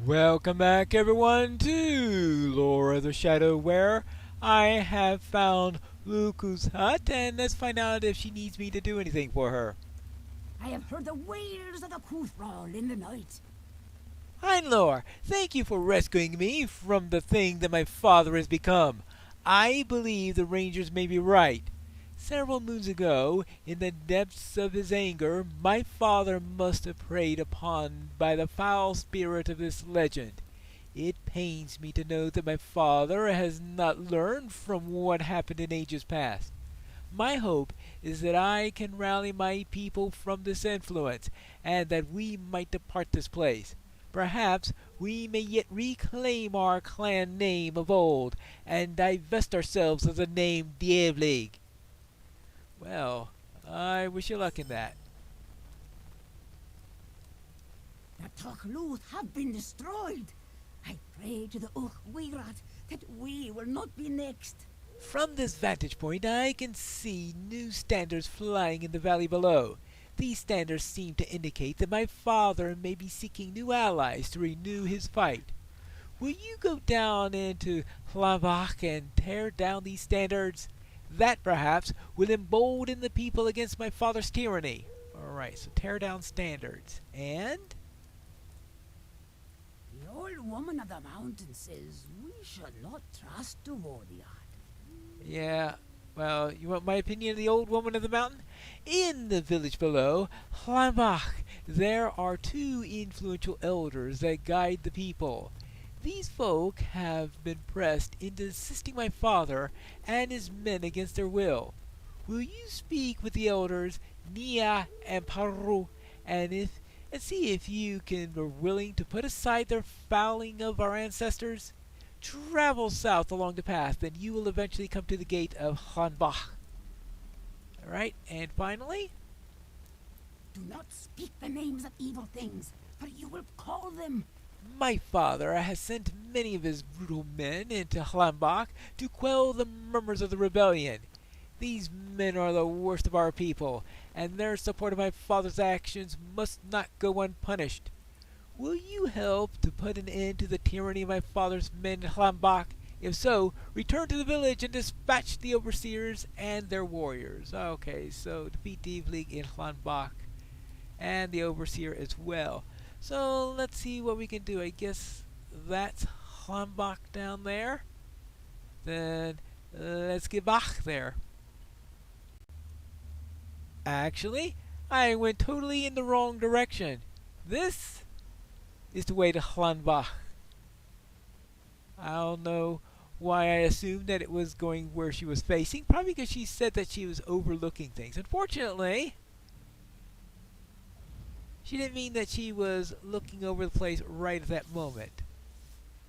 Welcome back, everyone, to Lore of the Shadow, where I have found Luku's hut, and let's find out if she needs me to do anything for her. I have heard the wails of the Coothrawl in the night. Hi, Lore. Thank you for rescuing me from the thing that my father has become. I believe the Rangers may be right. Several moons ago, in the depths of his anger, my father must have preyed upon by the foul spirit of this legend. It pains me to know that my father has not learned from what happened in ages past. My hope is that I can rally my people from this influence, and that we might depart this place. Perhaps we may yet reclaim our clan name of old, and divest ourselves of the name Dievlig. Well, I wish you luck in that. The Tuchluth have been destroyed. I pray to the Uch-Wirat that we will not be next. From this vantage point, I can see new standards flying in the valley below. These standards seem to indicate that my father may be seeking new allies to renew his fight. Will you go down into Hlambach and tear down these standards? That, perhaps, will embolden the people against my father's tyranny. Alright, so tear down standards. And? The old woman of the mountain says we should not trust the Vodiad. Yeah, well, you want my opinion of the old woman of the mountain? In the village below, Hlambach, there are two influential elders that guide the people. These folk have been pressed into assisting my father and his men against their will. Will you speak with the elders, Nia and Paru, and see if you are willing to put aside their fouling of our ancestors? Travel south along the path, and you will eventually come to the gate of Hanbach. Alright, and finally? Do not speak the names of evil things, for you will call them. My father has sent many of his brutal men into Hlambach to quell the murmurs of the rebellion. These men are the worst of our people, and their support of my father's actions must not go unpunished. Will you help to put an end to the tyranny of my father's men in Hlambach? If so, return to the village and dispatch the overseers and their warriors. Okay, so defeat Dievlig in Hlambach, and the overseer as well. So let's see what we can do. I guess that's Hlambach down there. Then let's get back there. Actually, I went totally in the wrong direction. This is the way to Hlambach. I don't know why I assumed that it was going where she was facing. Probably because she said that she was overlooking things. Unfortunately, she didn't mean that she was looking over the place right at that moment.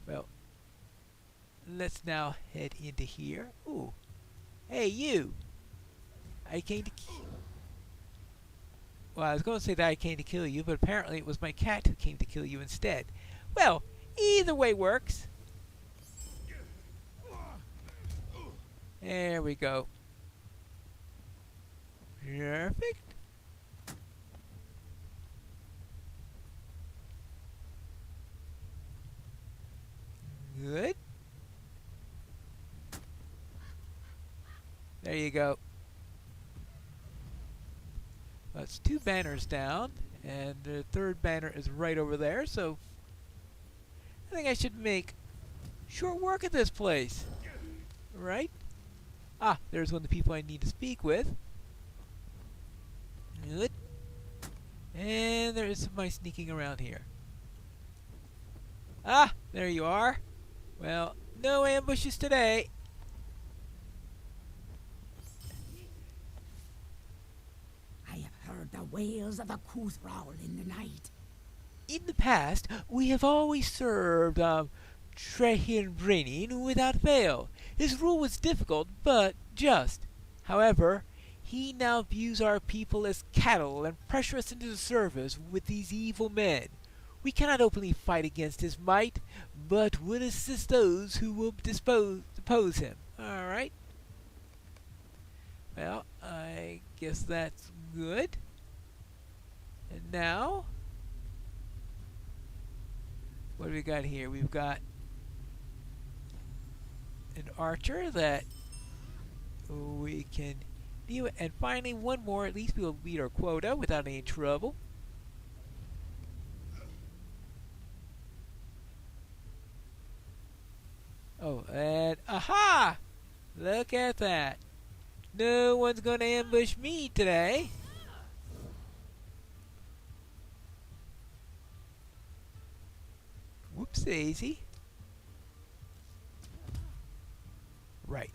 Well, let's now head into here. Ooh. Hey, you! I came to Well, I was going to say that I came to kill you, but apparently it was my cat who came to kill you instead. Well, either way works. There we go. Perfect. Good. There you go. That's two banners down, and the third banner is right over there, so I think I should make short work of this place. Right? Ah, there's one of the people I need to speak with. Good. And there is somebody sneaking around here. Ah, there you are. Well, no ambushes today. I have heard the wails of the Coothrawl in the night. In the past, we have always served Trehin Brenin without fail. His rule was difficult, but just. However, he now views our people as cattle and pressures us into the service with these evil men. We cannot openly fight against his might, but would assist those who will depose him. Alright. Well, I guess that's good. And now, What do we got here? We've got an archer that we can deal with. And finally, one more. At least we'll beat our quota without any trouble. Oh, and aha! Look at that. No one's gonna ambush me today. Whoops daisy. Right.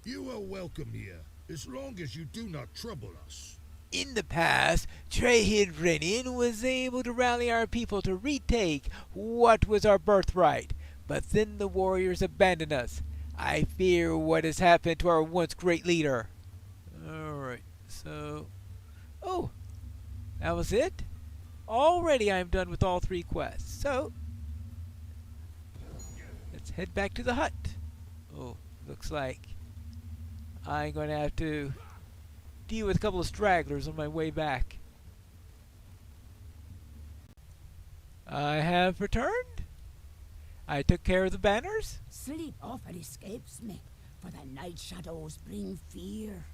You are welcome here, as long as you do not trouble us. In the past, Trehid was able to rally our people to retake what was our birthright, but then the warriors abandoned us. I fear what has happened to our once great leader. Alright, so... Oh, that was it? Already I'm done with all 3 quests, so... let's head back to the hut. Oh, looks like I'm going to have to deal with a couple of stragglers on my way back. I have returned. I took care of the banners. Sleep often escapes me, for the night shadows bring fear.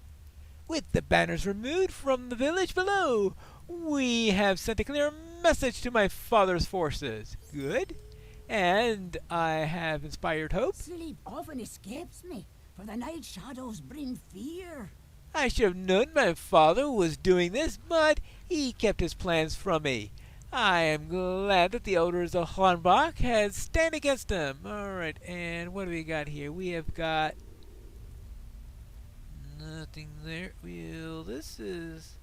With the banners removed from the village below, we have sent a clear message to my father's forces. Good. And I have inspired hope. Sleep often escapes me, for the night shadows bring fear. I should have known my father was doing this, but he kept his plans from me. I am glad that the elders of Hornbach had stand against him. Alright, and what do we got here? We have got nothing there. Well, this is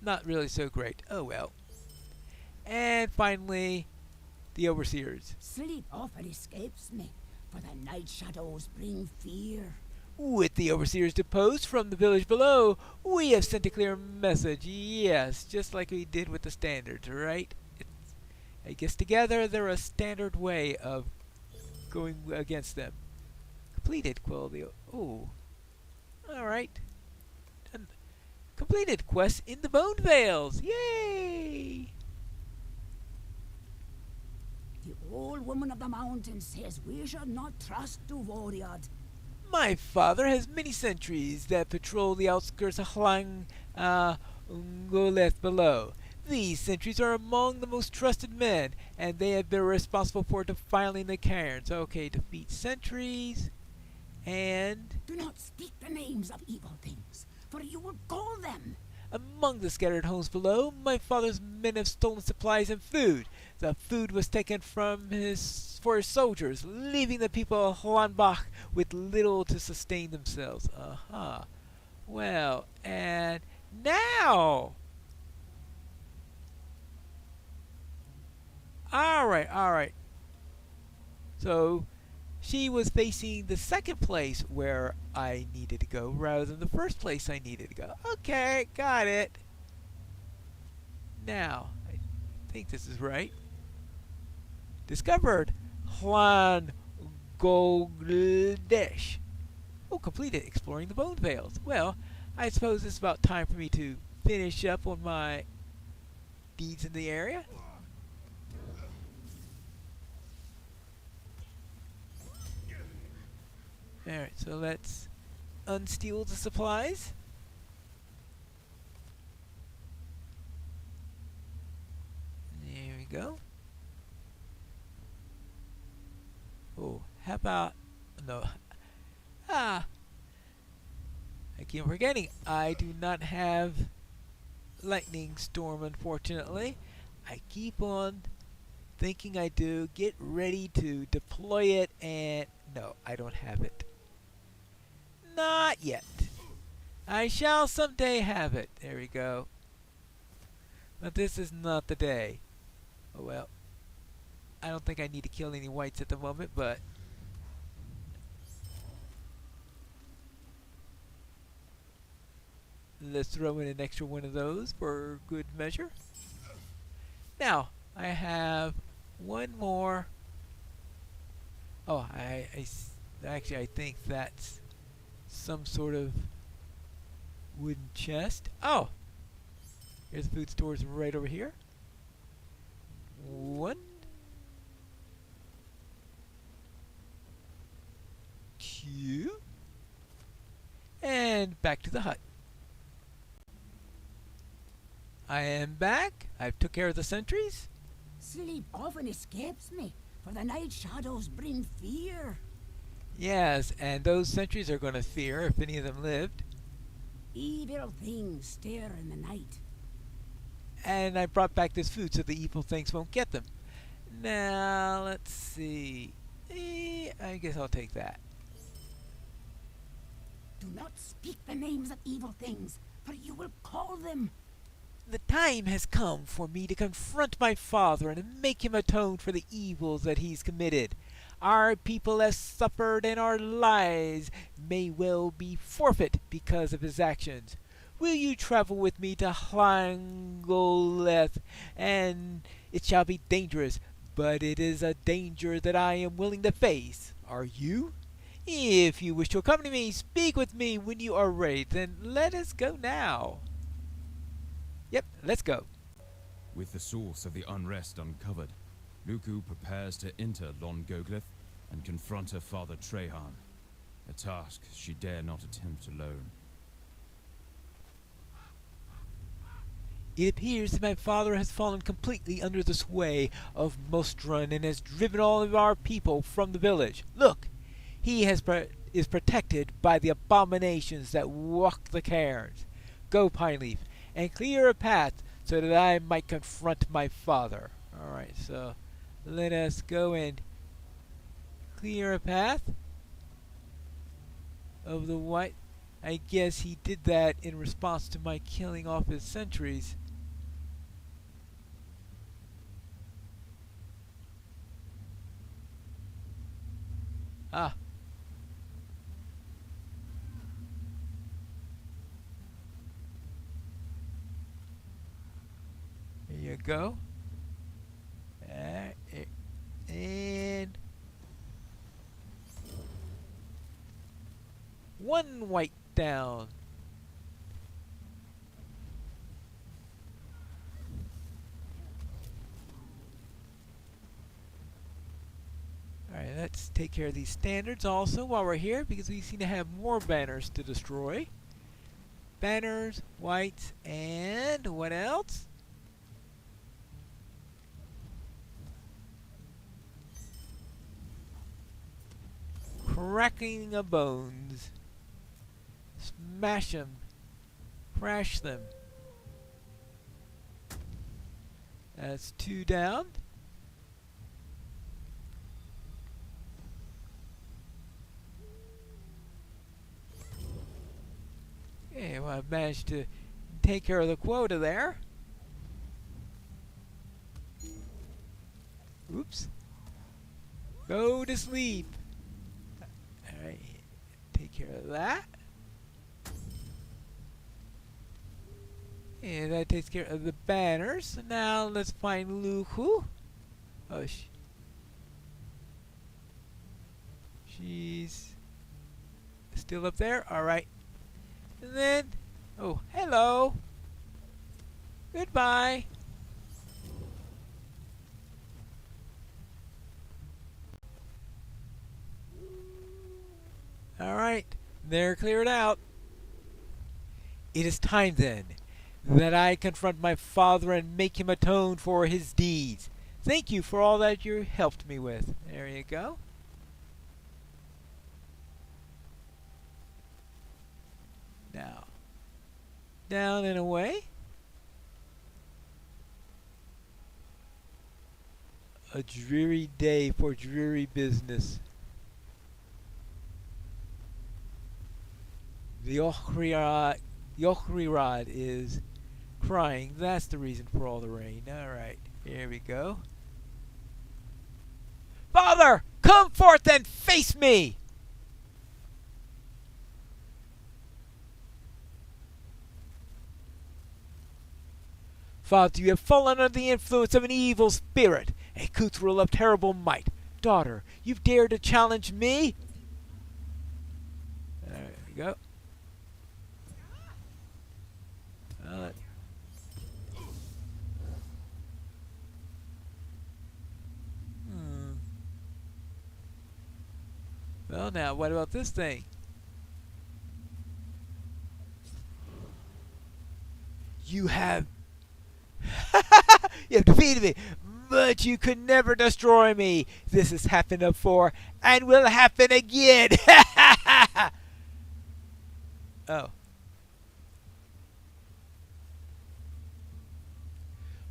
not really so great. Oh well. And finally, the overseers. Sleep often escapes me, for the night shadows bring fear. With the overseers deposed from the village below, we have sent a clear message. Yes, just like we did with the standards, right? I guess together they're a standard way of going against them. Completed quality. Oh, all right. Done. Completed quest in the Bone Vales. Yay! The old woman of the mountain says we should not trust Duvoriad. My father has many sentries that patrol the outskirts of Hlang Goleth below. These sentries are among the most trusted men, and they have been responsible for defiling the cairns. Okay, defeat sentries, and... Do not speak the names of evil things, for you will gall them. Among the scattered homes below, my father's men have stolen supplies and food. The food was taken for his soldiers, leaving the people of Hornbach with little to sustain themselves. Aha. Well, and now... Alright. So, she was facing the second place where I needed to go rather than the first place I needed to go. Okay, got it. Now, I think this is right. Discovered Hlan Goldesh. Oh, completed exploring the Bone Vales. Well, I suppose it's about time for me to finish up on my deeds in the area. Alright, so let's unsteal the supplies. There we go. Oh, how about... No. I keep forgetting. I do not have Lightning Storm, unfortunately. I keep on thinking I do. Get ready to deploy it, and... No, I don't have it. Not yet. I shall someday have it. There we go. But this is not the day. Oh well. I don't think I need to kill any whites at the moment, but... Let's throw in an extra one of those for good measure. Now, I have one more... Oh, actually, I think that's some sort of wooden chest. Oh! Here's the food stores right over here. One. Two. And back to the hut. I am back. I've took care of the sentries. Sleep often escapes me, for the night shadows bring fear. Yes, and those sentries are going to fear if any of them lived. Evil things stare in the night. And I brought back this food so the evil things won't get them. Now, let's see. I guess I'll take that. Do not speak the names of evil things, for you will call them. The time has come for me to confront my father and make him atone for the evils that he's committed. Our people has suffered and our lives may well be forfeit because of his actions. Will you travel with me to Hlangoleth? And it shall be dangerous, but it is a danger that I am willing to face. Are you? If you wish to accompany me, speak with me when you are ready. Then let us go now. Yep, let's go. With the source of the unrest uncovered, Luku prepares to enter Hlangoleth and confront her father Trehan, a task she dare not attempt alone. It appears that my father has fallen completely under the sway of Mostrun and has driven all of our people from the village. Look, he is protected by the abominations that walk the cairns. Go, Pineleaf, and clear a path so that I might confront my father. Alright, so let us go and clear a path of the white. I guess he did that in response to my killing off his sentries. Ah. Here you go. And one white down. Alright, let's take care of these standards also while we're here, because we seem to have more banners to destroy. Banners, whites, and what else? Cracking of bones. Smash them. Crash them. That's 2 down. Okay, well, I've managed to take care of the quota there. Oops. Go to sleep. Alright, take care of that. And that takes care of the banners. So now let's find Luku. Oh, she's still up there. Alright. And then, oh, hello. Goodbye. Alright, they're cleared out. It is time then that I confront my father and make him atone for his deeds. Thank you for all that you helped me with. There you go. Now, down and away. A dreary day for dreary business. The Ochrirad is crying. That's the reason for all the rain. Alright, here we go. Father, come forth and face me! Father, you have fallen under the influence of an evil spirit, a Kuthral of terrible might. Daughter, you've dared to challenge me? There we go. Well, now, what about this thing? You have... you have defeated me, but you could never destroy me. This has happened before, and will happen again. Oh.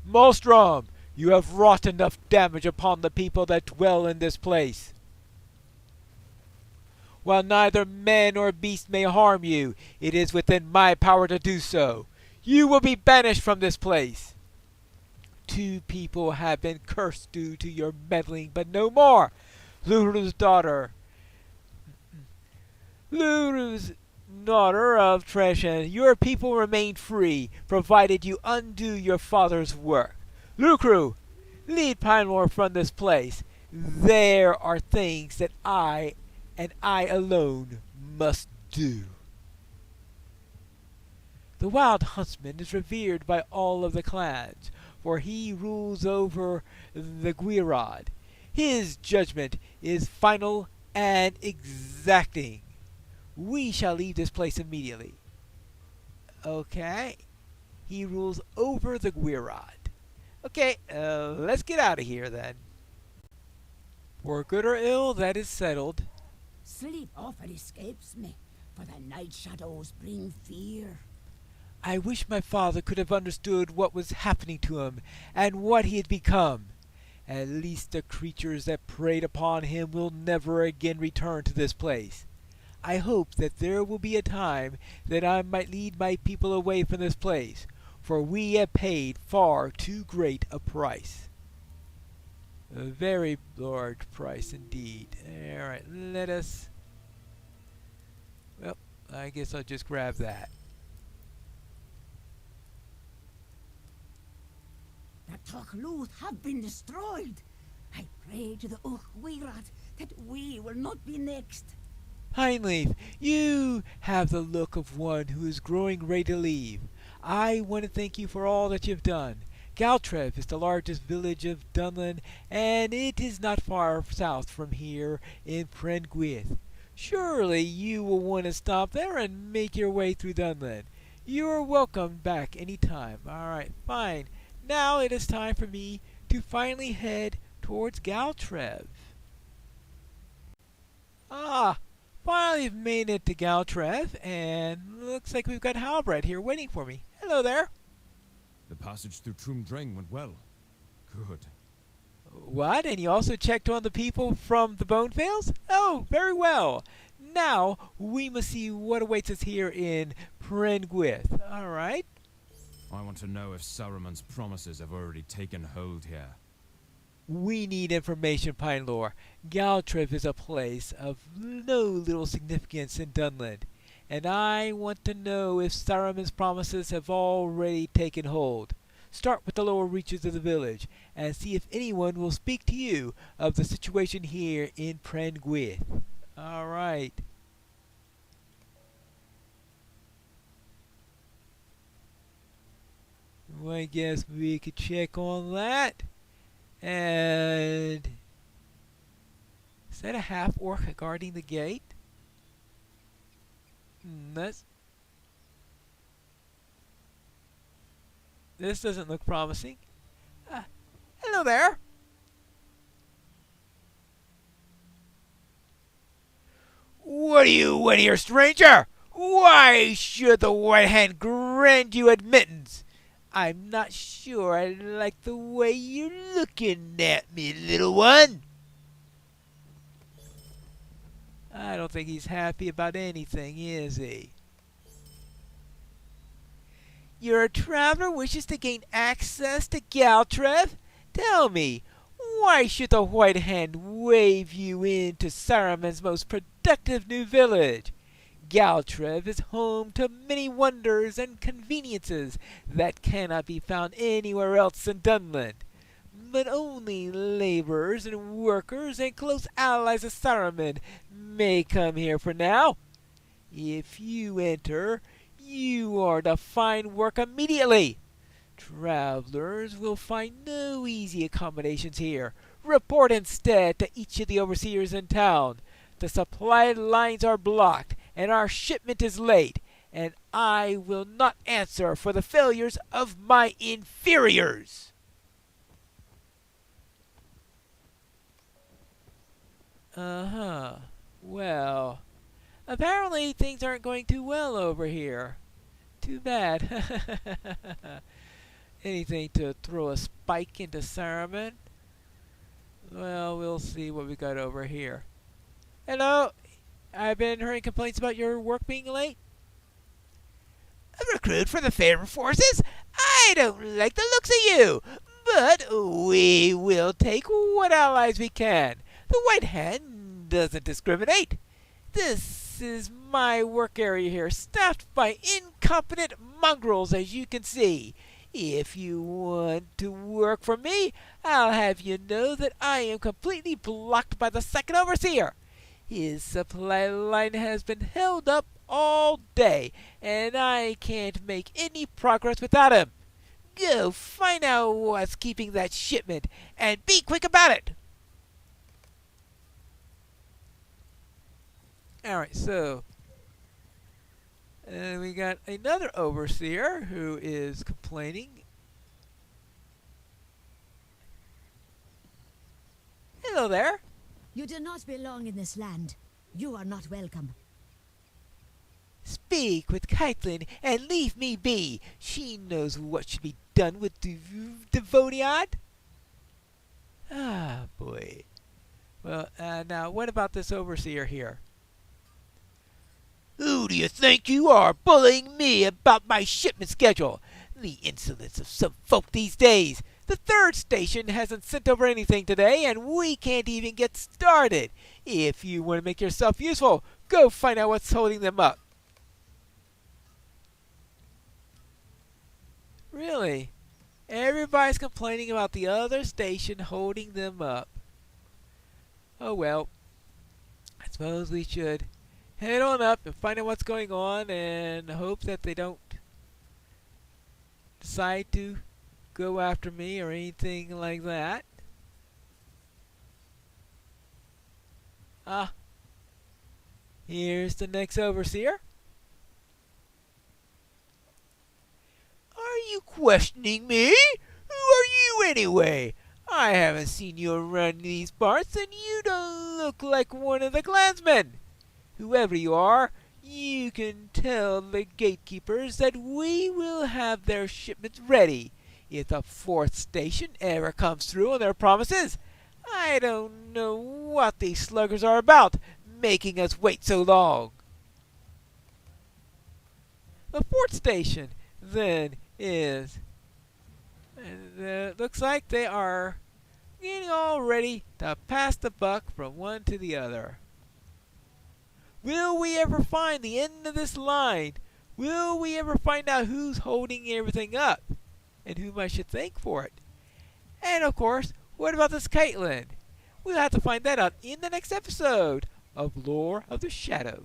Molstrom, you have wrought enough damage upon the people that dwell in this place. While neither man nor beast may harm you, it is within my power to do so. You will be banished from this place. 2 people have been cursed due to your meddling, but no more. Luru's daughter of Treshan, your people remain free, provided you undo your father's work. Lucru, lead Pinelor from this place. There are things that I, and I alone, must do. The Wild Huntsman is revered by all of the clans, for he rules over the Gwyrod. His judgment is final and exacting. We shall leave this place immediately. Okay. He rules over the Gwyrod. Okay, let's get out of here then. For good or ill, that is settled. Sleep often escapes me, for the night shadows bring fear. I wish my father could have understood what was happening to him and what he had become. At least the creatures that preyed upon him will never again return to this place. I hope that there will be a time that I might lead my people away from this place, for we have paid far too great a price. A very large price indeed. Alright, let us... Well, I guess I'll just grab that. The Tuchluth have been destroyed. I pray to the Gwyrod that we will not be next. Pineleaf, you have the look of one who is growing ready to leave. I want to thank you for all that you've done. Galtrev is the largest village of Dunland, and it is not far south from here in Prengwith. Surely you will want to stop there and make your way through Dunland. You are welcome back any time. Alright, fine. Now it is time for me to finally head towards Galtrev. Finally we've made it to Galtrev, and looks like we've got Halbrand here waiting for me. Hello there. The passage through Trumdrang went well. Good. What? And you also checked on the people from the Bonefales? Oh, very well. Now we must see what awaits us here in Prengwith. Alright. I want to know if Saruman's promises have already taken hold here. We need information, Pinelor. Galtrev is a place of no little significance in Dunland, and I want to know if Saruman's promises have already taken hold. Start with the lower reaches of the village, and see if anyone will speak to you of the situation here in Prengwith. Alright. Well, I guess we could check on that. And is that a half-orc guarding the gate? This doesn't look promising. Hello there. What do you want here, stranger? Why should the White Hand grant you admittance? I'm not sure I like the way you're looking at me, little one. I don't think he's happy about anything, is he? Your traveler wishes to gain access to Galtrev? Tell me, why should the White Hand wave you into Saruman's most productive new village? Galtrev is home to many wonders and conveniences that cannot be found anywhere else in Dunland. But only laborers and workers and close allies of Saruman may come here for now. If you enter, you are to find work immediately. Travelers will find no easy accommodations here. Report instead to each of the overseers in town. The supply lines are blocked, and our shipment is late, and I will not answer for the failures of my inferiors. Uh-huh. Well, apparently things aren't going too well over here. Too bad. Anything to throw a spike into Saruman? Well, we'll see what we got over here. Hello? I've been hearing complaints about your work being late. A recruit for the Fair Forces? I don't like the looks of you, but we will take what allies we can. The White Hand doesn't discriminate. This is my work area here, staffed by incompetent mongrels, as you can see. If you want to work for me, I'll have you know that I am completely blocked by the second overseer. His supply line has been held up all day, and I can't make any progress without him. Go find out what's keeping that shipment, and be quick about it. Alright, so we got another overseer who is complaining. Hello there. You do not belong in this land. You are not welcome. Speak with Caitlin and leave me be. She knows what should be done with Devoniad. Ah, boy. Well, now what about this overseer here? Who do you think you are, bullying me about my shipment schedule? The insolence of some folk these days. The third station hasn't sent over anything today, and we can't even get started. If you want to make yourself useful, go find out what's holding them up. Really? Everybody's complaining about the other station holding them up. Oh well. I suppose we should head on up and find out what's going on and hope that they don't decide to go after me or anything like that. Here's the next overseer. Are you questioning me? Who are you anyway? I haven't seen you around these parts, and you don't look like one of the clansmen. Whoever you are, you can tell the gatekeepers that we will have their shipments ready if the fourth station ever comes through on their promises. I don't know what these sluggers are about, making us wait so long. The fourth station, then, is... looks like they are getting all ready to pass the buck from one to the other. Will we ever find the end of this line? Will we ever find out who's holding everything up? And whom I should thank for it? And of course, what about this Caitlin? We'll have to find that out in the next episode of Lore of the Shadow.